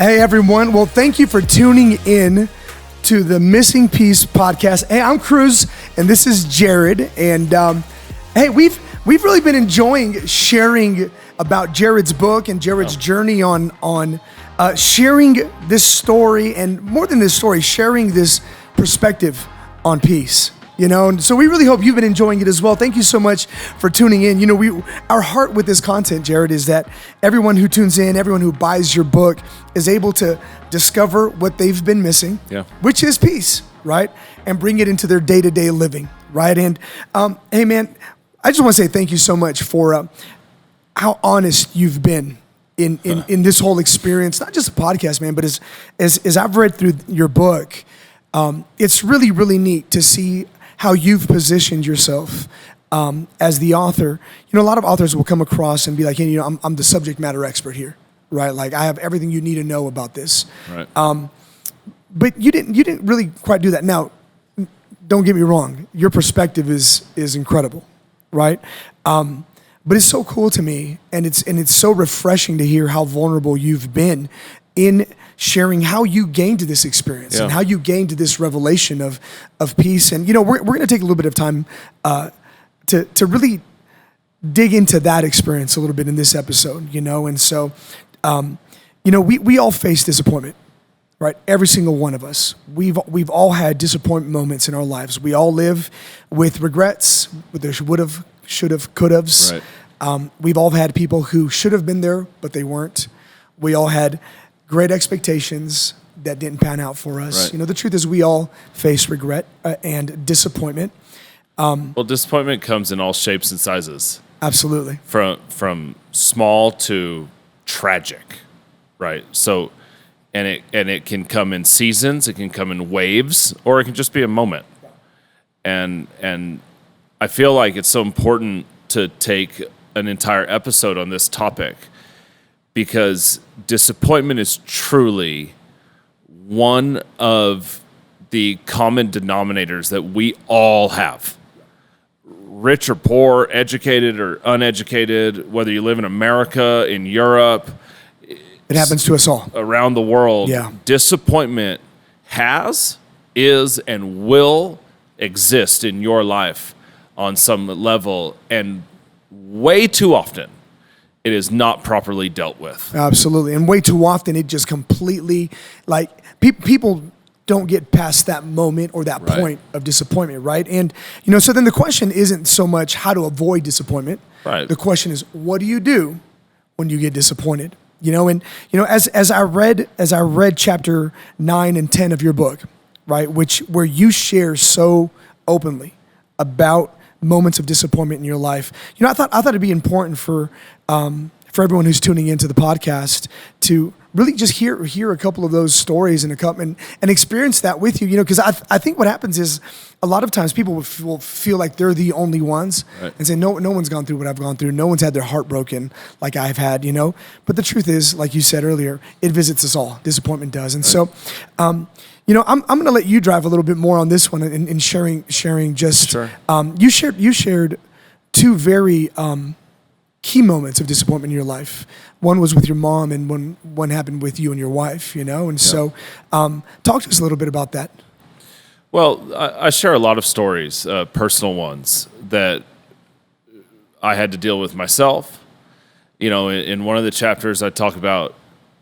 Hey, everyone. Well, thank you for tuning in to the Missing Piece podcast. Hey, I'm Cruz, and this is Jared. And hey, we've really been enjoying sharing about Jared's book and Jared's journey on sharing this story, and more than this story, sharing this perspective on peace. You know, and so we really hope you've been enjoying it as well. Thank you so much for tuning in. You know, our heart with this content, Jared, is that everyone who tunes in, everyone who buys your book is able to discover what they've been missing, which is peace, right? And bring it into their day-to-day living, right? And hey, man, I just want to say thank you so much for how honest you've been in this whole experience, not just a podcast, man, but as I've read through your book, it's really, really neat to see how you've positioned yourself as the author. You know, a lot of authors will come across and be like, hey, you know, I'm the subject matter expert here, right? Like, I have everything you need to know about this. Right. But you didn't really quite do that. Now, don't get me wrong, your perspective is incredible, right? But it's so cool to me, and it's so refreshing to hear how vulnerable you've been in sharing how you gained this experience and how you gained this revelation of peace. And, you know, we're going to take a little bit of time to really dig into that experience a little bit in this episode, you know. And so, you know, we all face disappointment, right? Every single one of us. We've all had disappointment moments in our lives. We all live with regrets, with their would've, should've, could'ves. Right. We've all had people who should have been there, but they weren't. We all had great expectations that didn't pan out for us. Right. You know, the truth is we all face regret and disappointment. Well, disappointment comes in all shapes and sizes. Absolutely. From small to tragic, right? So, and it can come in seasons, it can come in waves, or it can just be a moment. And I feel like it's so important to take an entire episode on this topic, because disappointment is truly one of the common denominators that we all have. Rich or poor, educated or uneducated, whether you live in America, in Europe. It happens to us all. Around the world. Yeah. Disappointment is, and will exist in your life on some level, and way too often it is not properly dealt with. Absolutely. And way too often it just completely, like, people don't get past that moment or that point of disappointment, right? And, you know, so then the question isn't so much how to avoid disappointment. Right. The question is, what do you do when you get disappointed? You know, and, you know, as I read chapter 9 and 10 of your book, right, where you share so openly about moments of disappointment in your life. You know, I thought it'd be important for everyone who's tuning into the podcast to really just hear a couple of those stories and experience that with you. You know, because I think what happens is a lot of times people will feel like they're the only ones and say, no one's gone through what I've gone through. No one's had their heart broken like I've had. You know, but the truth is, like you said earlier, it visits us all. Disappointment does, and so. You know, I'm going to let you drive a little bit more on this one in sharing. Just sure. You shared two very key moments of disappointment in your life. One was with your mom, and one happened with you and your wife. You know, and so talk to us a little bit about that. Well, I share a lot of stories, personal ones that I had to deal with myself. You know, in one of the chapters, I talk about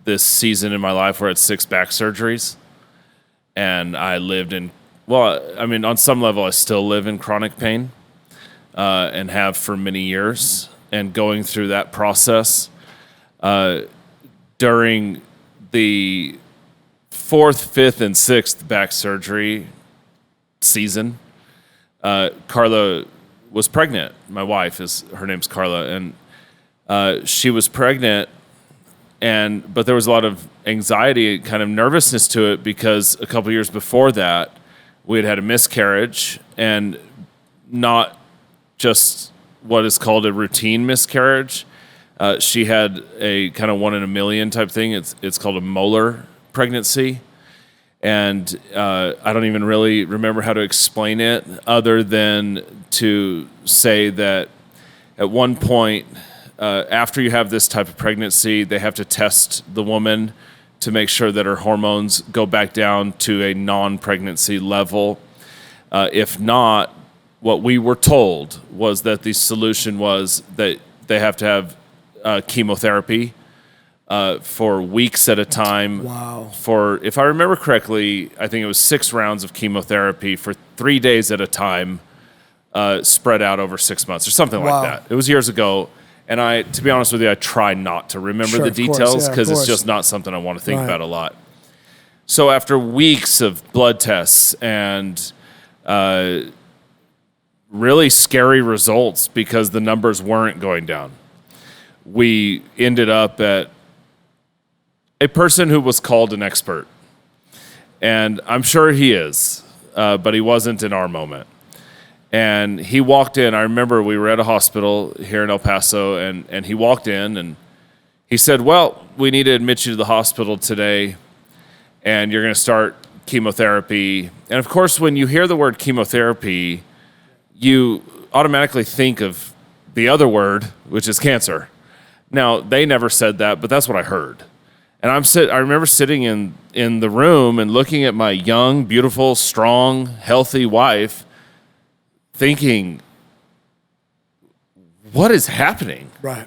this season in my life where I had 6 back surgeries. And I lived on some level, I still live in chronic pain and have for many years. And going through that process during the 4th, 5th, and 6th back surgery season, Carla was pregnant. My wife, her name's Carla, and she was pregnant. But there was a lot of anxiety, kind of nervousness to it, because a couple years before that, we had a miscarriage, and not just what is called a routine miscarriage. She had a kind of 1 in a million type thing. It's called a molar pregnancy. And I don't even really remember how to explain it, other than to say that at one point, after you have this type of pregnancy, they have to test the woman to make sure that her hormones go back down to a non-pregnancy level. If not, what we were told was that the solution was that they have to have chemotherapy for weeks at a time. Wow. For, if I remember correctly, I think it was 6 rounds of chemotherapy for 3 days at a time, spread out over 6 months or something Wow. like that. It was years ago. And to be honest with you, I try not to remember the details because it's just not something I want to think about a lot. So after weeks of blood tests and really scary results because the numbers weren't going down, we ended up at a person who was called an expert. And I'm sure he is, but he wasn't in our moment. And he walked in. I remember we were at a hospital here in El Paso, and he walked in and he said, well, we need to admit you to the hospital today, and you're going to start chemotherapy. And of course, when you hear the word chemotherapy, you automatically think of the other word, which is cancer. Now, they never said that, but that's what I heard. And I remember sitting in the room and looking at my young, beautiful, strong, healthy wife, thinking, what is happening? Right.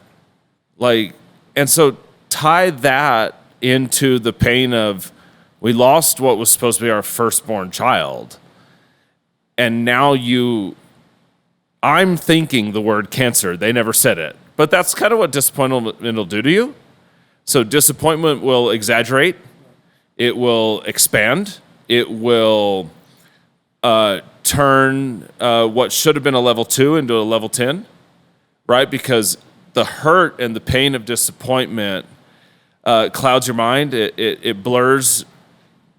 Like, and so tie that into the pain of we lost what was supposed to be our firstborn child. And now I'm thinking the word cancer. They never said it. But that's kind of what disappointment will do to you. So disappointment will exaggerate. It will expand. It will turn what should have been a level 2 into a level 10, right? Because the hurt and the pain of disappointment clouds your mind. It blurs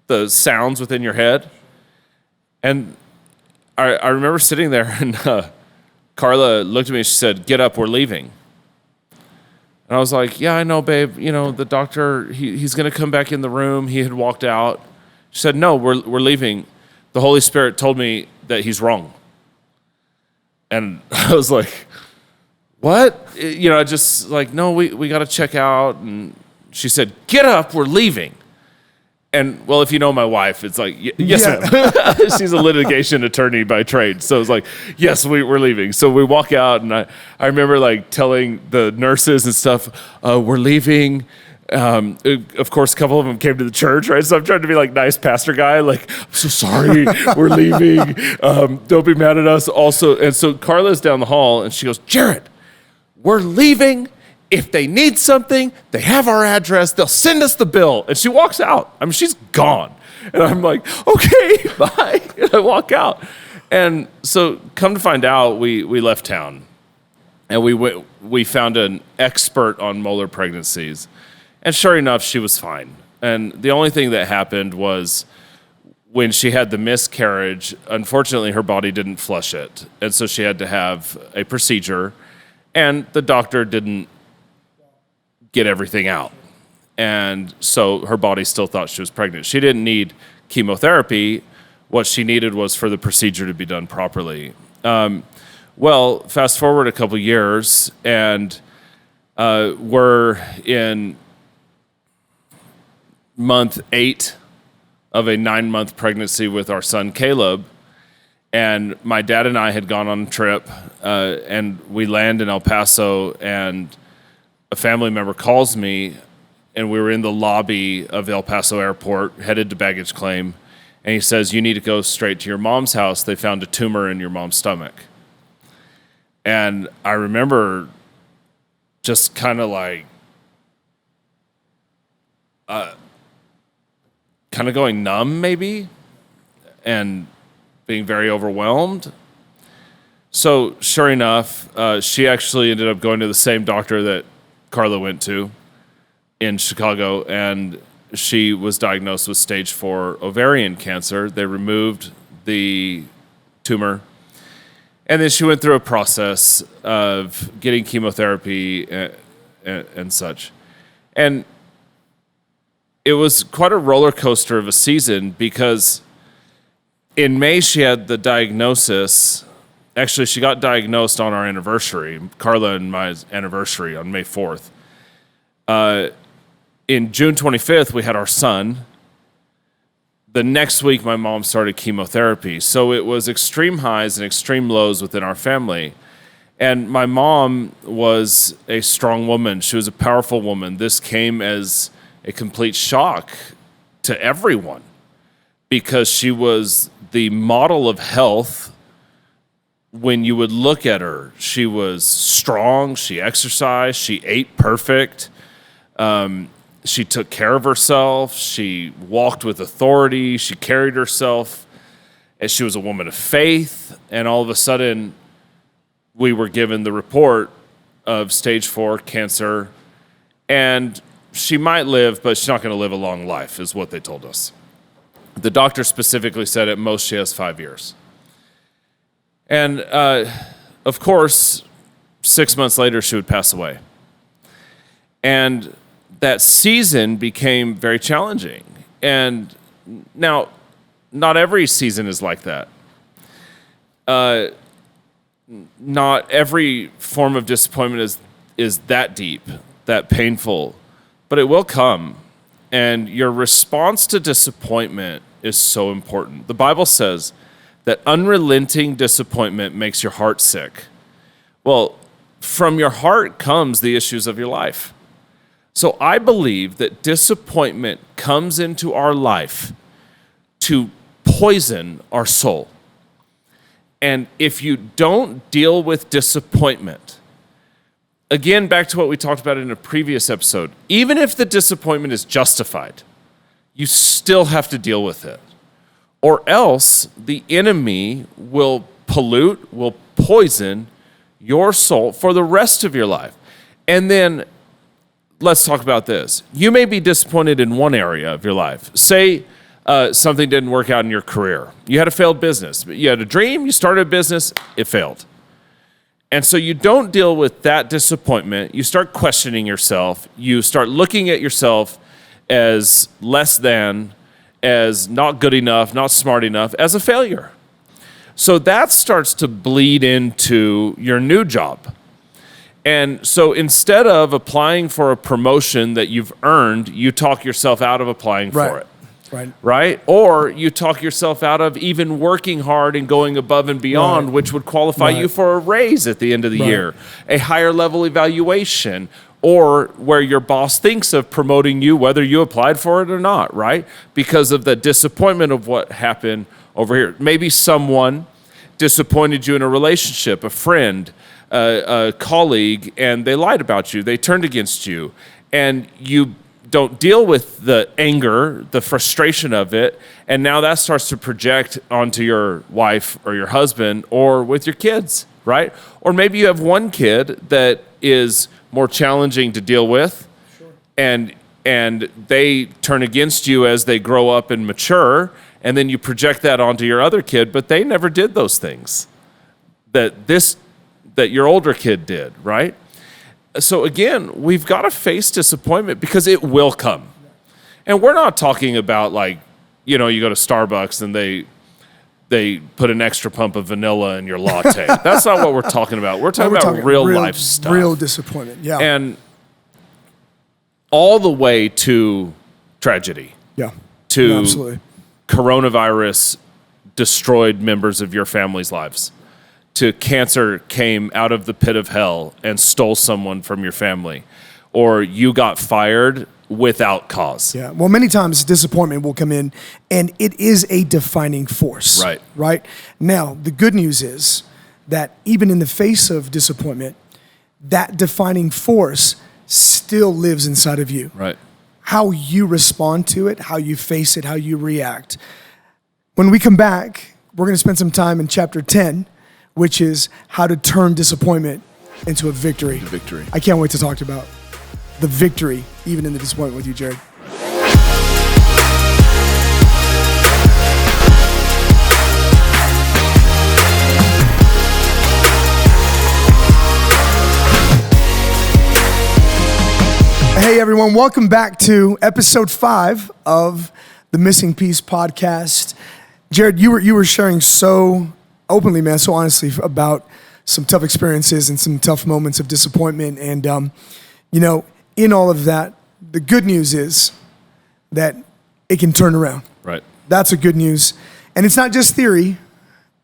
the sounds within your head. And I remember sitting there, and Carla looked at me and she said, get up, we're leaving. And I was like, yeah, I know, babe. You know, the doctor, he's going to come back in the room. He had walked out. She said, no, we're leaving. The Holy Spirit told me that he's wrong. And I was like, what? You know, I just like, no, we got to check out. And she said, get up, we're leaving. And, well, if you know my wife, it's like, yes, ma'am. She's a litigation attorney by trade. So it's like, yes, we're leaving. So we walk out, and I remember, like, telling the nurses and stuff, we're leaving. Of course, a couple of them came to the church, right? So I'm trying to be, like, nice pastor guy. Like, I'm so sorry, we're leaving. Don't be mad at us. Also, and so Carla's down the hall, and she goes, Jared, we're leaving. If they need something, they have our address. They'll send us the bill. And she walks out. I mean, she's gone. And I'm like, okay, bye. And I walk out. And so come to find out, we left town. And we found an expert on molar pregnancies. And sure enough, she was fine. And the only thing that happened was when she had the miscarriage, unfortunately, her body didn't flush it. And so she had to have a procedure. And the doctor didn't get everything out. And so her body still thought she was pregnant. She didn't need chemotherapy. What she needed was for the procedure to be done properly. Well, fast forward a couple years, and we're in month 8 of a 9-month pregnancy with our son, Caleb. And my dad and I had gone on a trip, and we land in El Paso, and a family member calls me, and we were in the lobby of El Paso Airport, headed to baggage claim, and he says, you need to go straight to your mom's house. They found a tumor in your mom's stomach. And I remember just kind of like, kind of going numb maybe, and being very overwhelmed. So sure enough, she actually ended up going to the same doctor that Carla went to in Chicago, and she was diagnosed with stage 4 ovarian cancer. They removed the tumor, and then she went through a process of getting chemotherapy and such. And it was quite a roller coaster of a season, because in May she had the diagnosis. Actually, she got diagnosed on our anniversary, Carla and my anniversary on May 4th. in June 25th, we had our son. The next week, my mom started chemotherapy. So it was extreme highs and extreme lows within our family. And my mom was a strong woman. She was a powerful woman. This came as a complete shock to everyone because she was the model of health. When you would look at her, she was strong, she exercised, she ate perfect, she took care of herself, she walked with authority, she carried herself, and she was a woman of faith, and all of a sudden, we were given the report of stage 4 cancer, and she might live, but she's not going to live a long life, is what they told us. The doctor specifically said at most she has 5 years. And, of course, 6 months later, she would pass away. And that season became very challenging. And now, not every season is like that. Not every form of disappointment is that deep, that painful, but it will come. And your response to disappointment is so important. The Bible says that unrelenting disappointment makes your heart sick. Well, from your heart comes the issues of your life. So I believe that disappointment comes into our life to poison our soul. And if you don't deal with disappointment, again, back to what we talked about in a previous episode, even if the disappointment is justified, you still have to deal with it. Or else the enemy will pollute, will poison your soul for the rest of your life. And then let's talk about this. You may be disappointed in one area of your life. Say something didn't work out in your career. You had a failed business. You had a dream, you started a business, it failed. And so you don't deal with that disappointment. You start questioning yourself. You start looking at yourself as less than, as not good enough, not smart enough, as a failure. So that starts to bleed into your new job. And so instead of applying for a promotion that you've earned, you talk yourself out of applying for it. Right? Or you talk yourself out of even working hard and going above and beyond, which would qualify you for a raise at the end of the year, a higher level evaluation, or where your boss thinks of promoting you, whether you applied for it or not, right? Because of the disappointment of what happened over here. Maybe someone disappointed you in a relationship, a friend, a colleague, and they lied about you. They turned against you. And you don't deal with the anger, the frustration of it, and now that starts to project onto your wife or your husband or with your kids, right? Or maybe you have one kid that is more challenging to deal with, and they turn against you as they grow up and mature, and then you project that onto your other kid, but they never did those things that your older kid did, right? So again, we've got to face disappointment because it will come. And we're not talking about like, you go to Starbucks and they put an extra pump of vanilla in your latte. That's not what we're talking about. We're talking about real life stuff. Real disappointment, yeah. And all the way to tragedy. Yeah, to absolutely. Coronavirus destroyed members of your family's lives. To cancer came out of the pit of hell and stole someone from your family. Or you got fired without cause. Yeah, well, many times disappointment will come in and it is a defining force. Right? Now, the good news is that even in the face of disappointment, that defining force still lives inside of you. Right. How you respond to it, how you face it, how you react. When we come back, we're going to spend some time in chapter 10, which is how to turn disappointment into a victory. Victory. I can't wait to talk about the victory, even in the disappointment with you, Jared. Hey everyone, welcome back to episode 5 of the Missing Piece podcast. Jared, you were sharing so openly, man, so honestly about some tough experiences and some tough moments of disappointment. And, in all of that, the good news is that it can turn around. Right. That's a good news. And it's not just theory,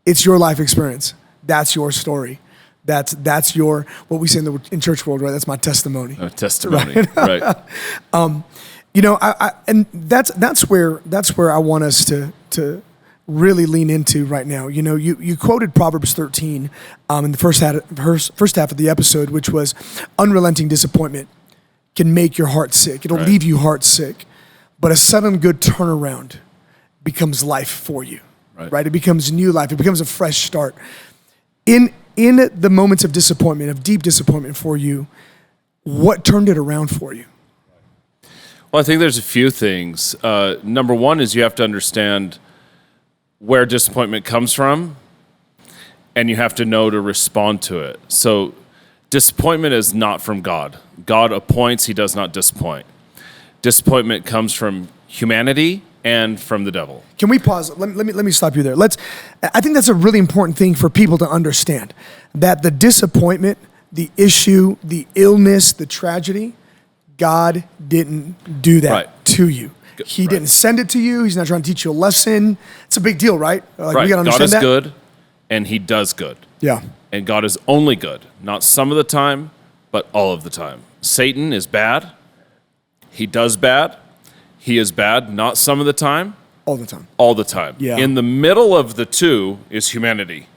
it's your life experience. That's your story. That's your, what we say in church world, right? That's my testimony. A testimony, right. You know, and that's where I want us to really lean into right now. You know, you quoted Proverbs 13 in the first half of the episode, which was unrelenting disappointment can make your heart sick. It'll leave you heart sick, but a sudden good turnaround becomes life for you, right? It becomes new life. It becomes a fresh start. In the moments of disappointment, of deep disappointment for you, what turned it around for you? Well, I think there's a few things. Number one is you have to understand where disappointment comes from, and you have to know to respond to it. So disappointment is not from God. God appoints, he does not disappoint. Disappointment comes from humanity and from the devil. Can we pause? Let me stop you there. I think that's a really important thing for people to understand, that the disappointment, the issue, the illness, the tragedy, God didn't do that to you. He didn't send it to you. He's not trying to teach you a lesson. It's a big deal, right? We gotta understand God is that. good, and he does good. Yeah. And God is only good, not some of the time, but all of the time. Satan is bad. He does bad. He is bad, not some of the time. All the time. All the time. Yeah. In the middle of the two is humanity.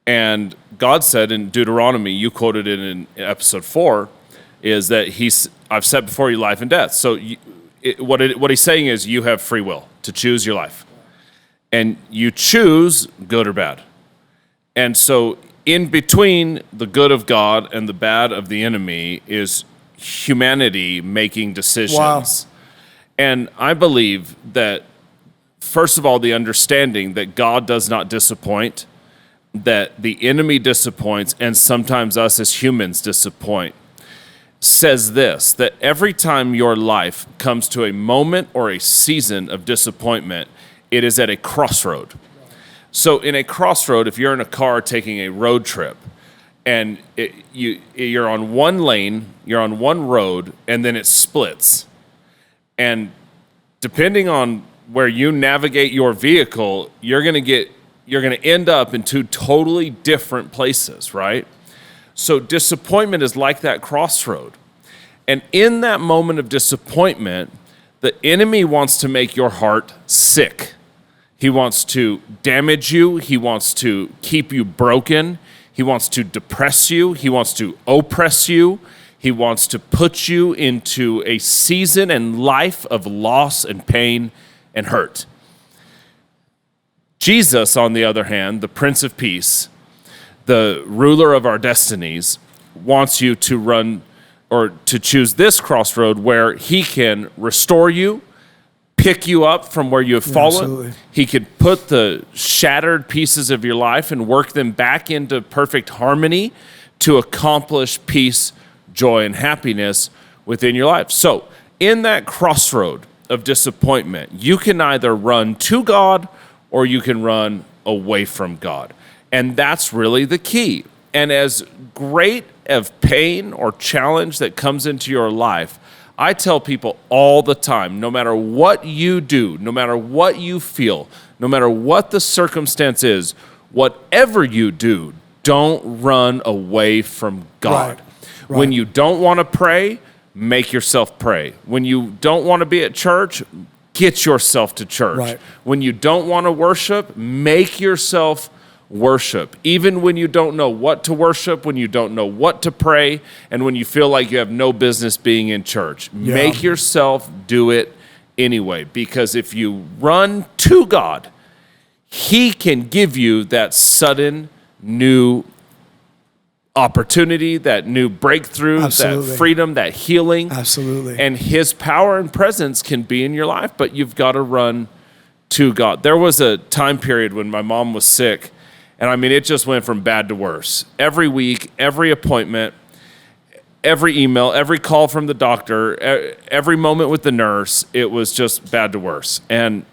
And God said in Deuteronomy, you quoted it in episode 4, is that I've set before you life and death. So what he's saying is you have free will to choose your life. And you choose good or bad. And so in between the good of God and the bad of the enemy is humanity making decisions. Wow. And I believe that, first of all, the understanding that God does not disappoint, that the enemy disappoints, and sometimes us as humans disappoint, says this, that every time your life comes to a moment or a season of disappointment, it is at a crossroad. So in a crossroad, if you're in a car taking a road trip, and you're on one lane, you're on one road, and then it splits. And depending on where you navigate your vehicle, you're going to end up in two totally different places, right? So disappointment is like that crossroad. And in that moment of disappointment, the enemy wants to make your heart sick. He wants to damage you. He wants to keep you broken. He wants to depress you. He wants to oppress you. He wants to put you into a season and life of loss and pain and hurt. Jesus, on the other hand, the Prince of Peace, the ruler of our destinies, wants you to run or to choose this crossroad where he can restore you, pick you up from where you have fallen. Absolutely. He can put the shattered pieces of your life and work them back into perfect harmony to accomplish peace, joy, and happiness within your life. So in that crossroad of disappointment, you can either run to God or you can run away from God. And that's really the key. And as great of pain or challenge that comes into your life, I tell people all the time, no matter what you do, no matter what you feel, no matter what the circumstance is, whatever you do, don't run away from God. Right. When you don't want to pray, make yourself pray. When you don't want to be at church, get yourself to church. Right. When you don't want to worship, make yourself worship. Even when you don't know what to worship, when you don't know what to pray, and when you feel like you have no business being in church, make yourself do it anyway. Because if you run to God, he can give you that sudden new opportunity, that new breakthrough, Absolutely. That freedom, that healing. Absolutely. And his power and presence can be in your life, but you've got to run to God. There was a time period when my mom was sick, and I mean, it just went from bad to worse. Every week, every appointment, every email, every call from the doctor, every moment with the nurse, it was just bad to worse. And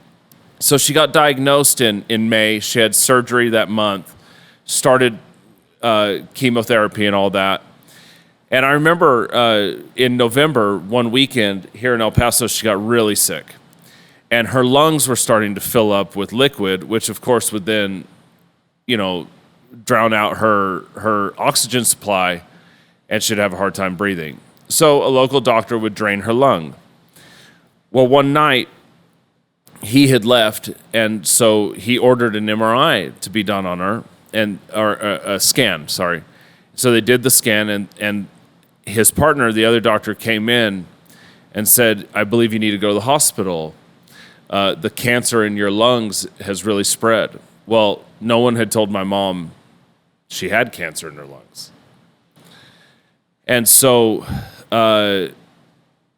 so she got diagnosed in May. She had surgery that month, started chemotherapy and all that. And I remember in November, one weekend here in El Paso, she got really sick. And her lungs were starting to fill up with liquid, which of course would then, drown out her oxygen supply, and she'd have a hard time breathing. So a local doctor would drain her lung. Well, one night he had left, and so he ordered an MRI to be done on her, or a scan, sorry. So they did the scan, and his partner, the other doctor, came in and said, I believe you need to go to the hospital. The cancer in your lungs has really spread. Well, no one had told my mom she had cancer in her lungs. And so her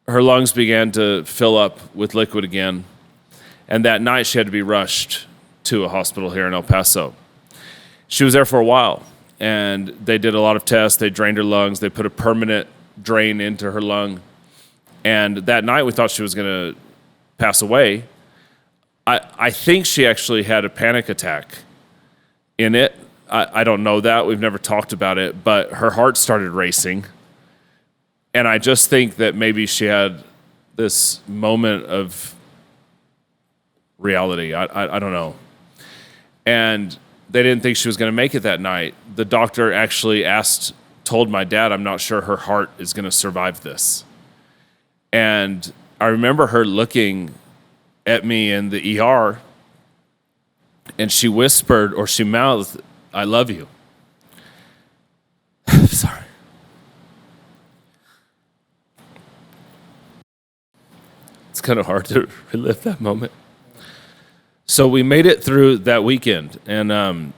lungs began to fill up with liquid again. And that night she had to be rushed to a hospital here in El Paso. She was there for a while, and they did a lot of tests. They drained her lungs. They put a permanent drain into her lung. And that night we thought she was going to pass away. I think she actually had a panic attack in it. I don't know that. We've never talked about it, but her heart started racing. And I just think that maybe she had this moment of reality. I don't know. And they didn't think she was going to make it that night. The doctor actually told my dad, I'm not sure her heart is going to survive this. And I remember her looking at me in the ER, and she whispered, or she mouthed, I love you. Sorry. It's kind of hard to relive that moment. So we made it through that weekend, and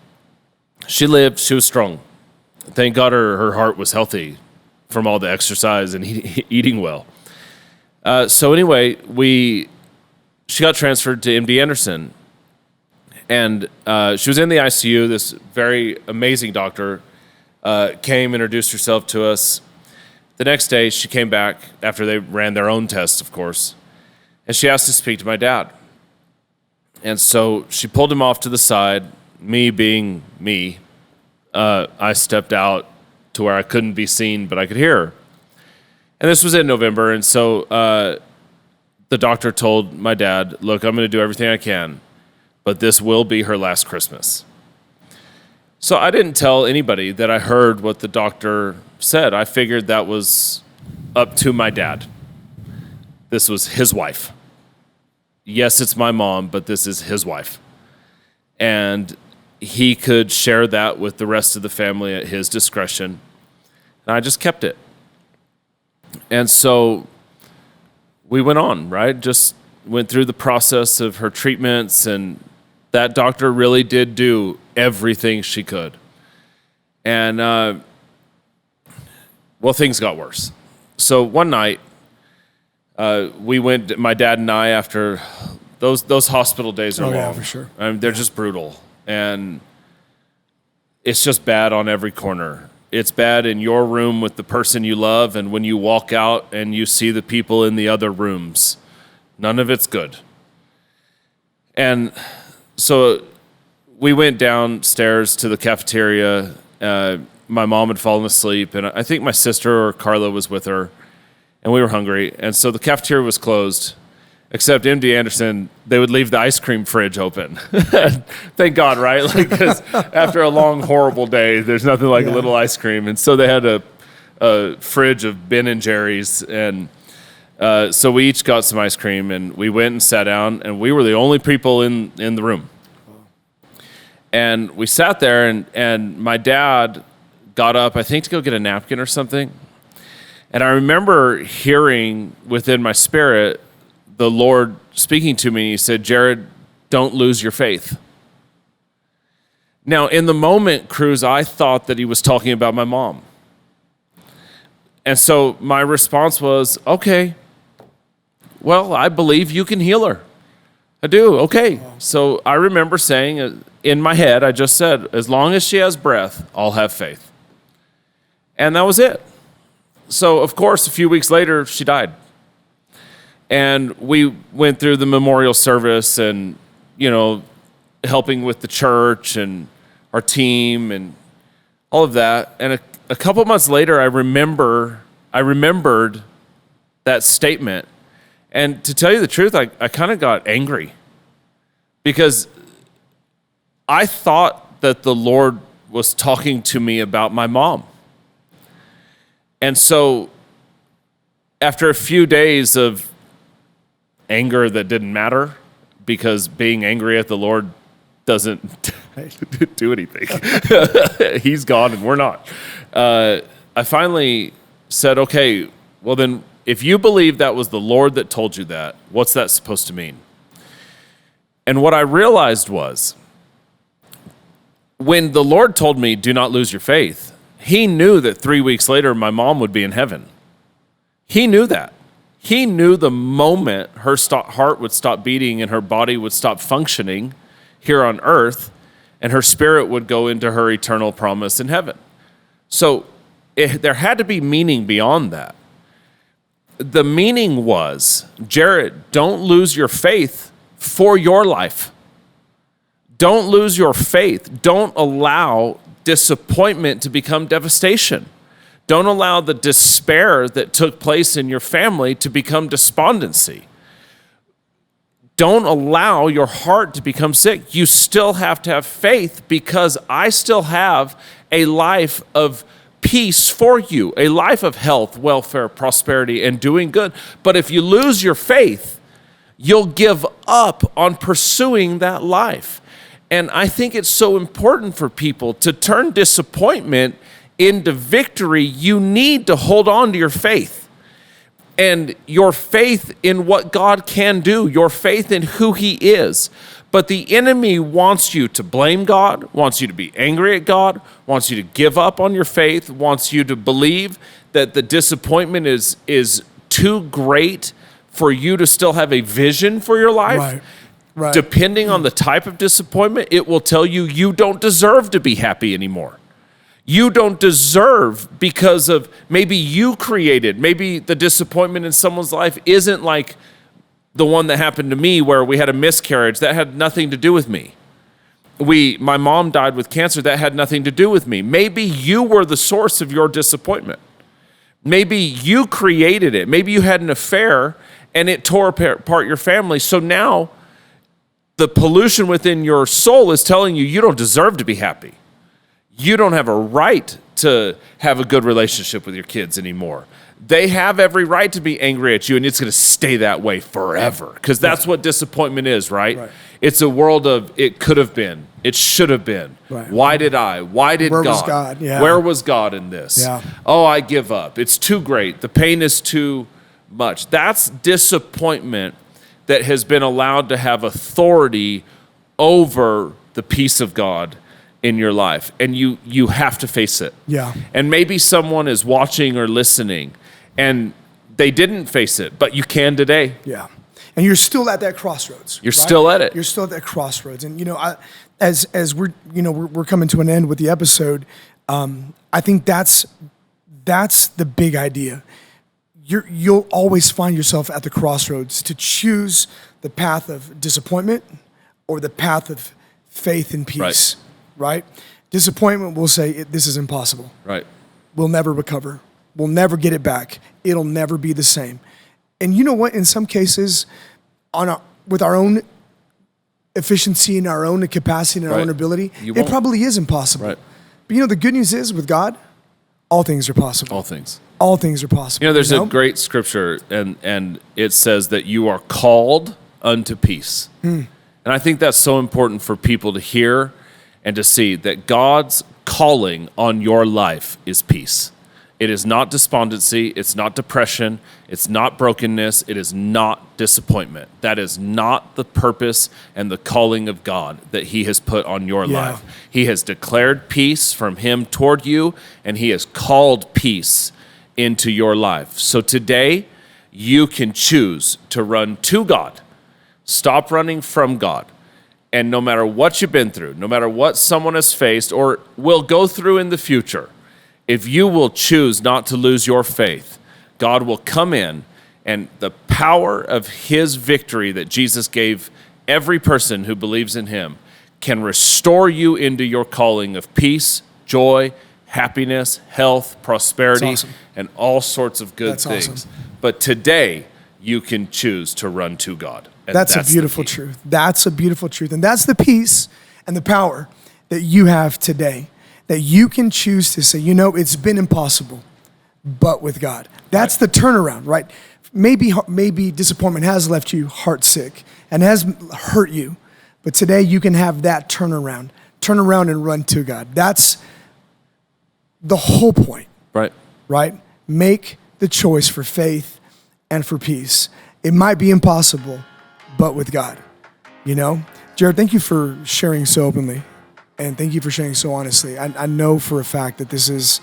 she lived. She was strong. Thank God her heart was healthy from all the exercise and eating well. So anyway, she got transferred to MD Anderson, and she was in the ICU. This very amazing doctor came, introduced herself to us. The next day, she came back after they ran their own tests, of course, and she asked to speak to my dad. And so she pulled him off to the side. Me being me, I stepped out to where I couldn't be seen, but I could hear her. And this was in November, and so the doctor told my dad, look, I'm going to do everything I can, but this will be her last Christmas. So I didn't tell anybody that I heard what the doctor said. I figured that was up to my dad. This was his wife. Yes, it's my mom, but this is his wife. And he could share that with the rest of the family at his discretion. And I just kept it. And so we went on, right? Just went through the process of her treatments, and that doctor really did do everything she could. And, things got worse. So one night, we went, my dad and I, after those hospital days are long. Yeah, for sure. I mean, they're just brutal. And it's just bad on every corner. It's bad in your room with the person you love, and when you walk out and you see the people in the other rooms. None of it's good. And so we went downstairs to the cafeteria. My mom had fallen asleep, and I think my sister or Carla was with her, and we were hungry. And so the cafeteria was closed, except MD Anderson, they would leave the ice cream fridge open. Thank God, right? Because after a long, horrible day, there's nothing like a little ice cream. And so they had a fridge of Ben and Jerry's, and so we each got some ice cream, and we went and sat down, and we were the only people in the room. And we sat there, and my dad got up, I think, to go get a napkin or something. And I remember hearing within my spirit the Lord speaking to me, and he said, Jared, don't lose your faith. Now, in the moment, Cruz, I thought that he was talking about my mom. And so my response was, okay, well, I believe you can heal her. I do, okay. So I remember saying in my head, I just said, as long as she has breath, I'll have faith. And that was it. So, of course, a few weeks later, she died. And we went through the memorial service and, helping with the church and our team and all of that. And a couple months later, I remembered that statement. And to tell you the truth, I kind of got angry because I thought that the Lord was talking to me about my mom. And so after a few days of anger that didn't matter, because being angry at the Lord doesn't do anything. He's God and we're not. I finally said, okay, well then, if you believe that was the Lord that told you that, what's that supposed to mean? And what I realized was, when the Lord told me, do not lose your faith, he knew that 3 weeks later, my mom would be in heaven. He knew that. He knew the moment her heart would stop beating and her body would stop functioning here on earth, and her spirit would go into her eternal promise in heaven. So there had to be meaning beyond that. The meaning was, Jared, don't lose your faith for your life. Don't lose your faith. Don't allow disappointment to become devastation. Don't allow the despair that took place in your family to become despondency. Don't allow your heart to become sick. You still have to have faith, because I still have a life of peace for you, a life of health, welfare, prosperity, and doing good. But if you lose your faith, you'll give up on pursuing that life. And I think it's so important for people to turn disappointment into victory. You need to hold on to your faith, and your faith in what God can do, your faith in who he is. But the enemy wants you to blame God, wants you to be angry at God, wants you to give up on your faith, wants you to believe that the disappointment is too great for you to still have a vision for your life. Right. Depending on the type of disappointment, it will tell you you don't deserve to be happy anymore. You don't deserve, because of maybe you created, maybe the disappointment in someone's life isn't like the one that happened to me where we had a miscarriage. That had nothing to do with me. My mom died with cancer. That had nothing to do with me. Maybe you were the source of your disappointment. Maybe you created it. Maybe you had an affair and it tore apart your family. So now the pollution within your soul is telling you you don't deserve to be happy. You don't have a right to have a good relationship with your kids anymore. They have every right to be angry at you, and it's going to stay that way forever, because that's what disappointment is, right? It's a world of it could have been, it should have been. Right. Why did I? Why did Where God? was God? Yeah. Where was God in this? Yeah. Oh, I give up. It's too great. The pain is too much. That's disappointment that has been allowed to have authority over the peace of God in your life, and you have to face it. Yeah. And maybe someone is watching or listening and they didn't face it, but you can today. Yeah. And you're still at that crossroads. You're still at it. You're still at that crossroads. And as we're coming to an end with the episode, I think that's the big idea. You'll always find yourself at the crossroads to choose the path of disappointment or the path of faith and peace. Right? Disappointment will say, this is impossible. Right. We'll never recover. We'll never get it back. It'll never be the same. And you know what? In some cases, with our own efficiency and our own capacity and our own ability, it probably is impossible. Right. But the good news is, with God, all things are possible. All things. All things are possible. There's a great scripture, and it says that you are called unto peace. And I think that's so important for people to hear and to see, that God's calling on your life is peace. It is not despondency. It's not depression. It's not brokenness. It is not disappointment. That is not the purpose and the calling of God that he has put on your life. He has declared peace from him toward you, and he has called peace into your life. So today, you can choose to run to God. Stop running from God. And no matter what you've been through, no matter what someone has faced or will go through in the future, if you will choose not to lose your faith, God will come in, and the power of his victory that Jesus gave every person who believes in him can restore you into your calling of peace, joy, happiness, health, prosperity, That's awesome. and all sorts of good That's things. awesome. But today, you can choose to run to God. And That's a the beautiful key. truth. That's a beautiful truth. And that's the peace and the power that you have today, that you can choose to say, it's been impossible, but with God. That's the turnaround, right? Maybe disappointment has left you heartsick and has hurt you, but today you can have that turnaround. Turn around and run to God. That's the whole point, right? Make the choice for faith and for peace. It might be impossible, but with God, Jared, thank you for sharing so openly, and thank you for sharing so honestly. I know for a fact that this is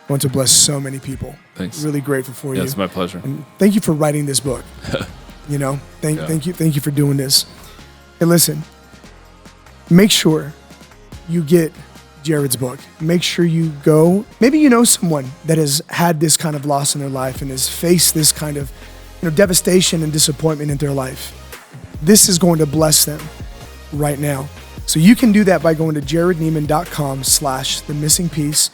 going to bless so many people. Thanks. Really grateful for you. It's my pleasure. And thank you for writing this book. Thank you for doing this. Hey, listen, make sure you get Jared's book. Make sure you go. Maybe you know someone that has had this kind of loss in their life and has faced this kind of devastation and disappointment in their life. This is going to bless them right now. So you can do that by going to jaredneiman.com/themissingpiece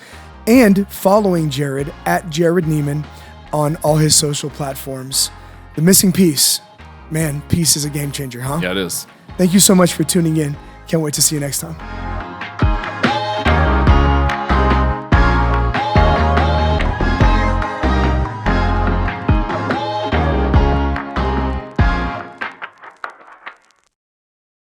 and following Jared at Jared Neiman on all his social platforms. The Missing Piece. Man, peace is a game changer, huh? Yeah, it is. Thank you so much for tuning in. Can't wait to see you next time.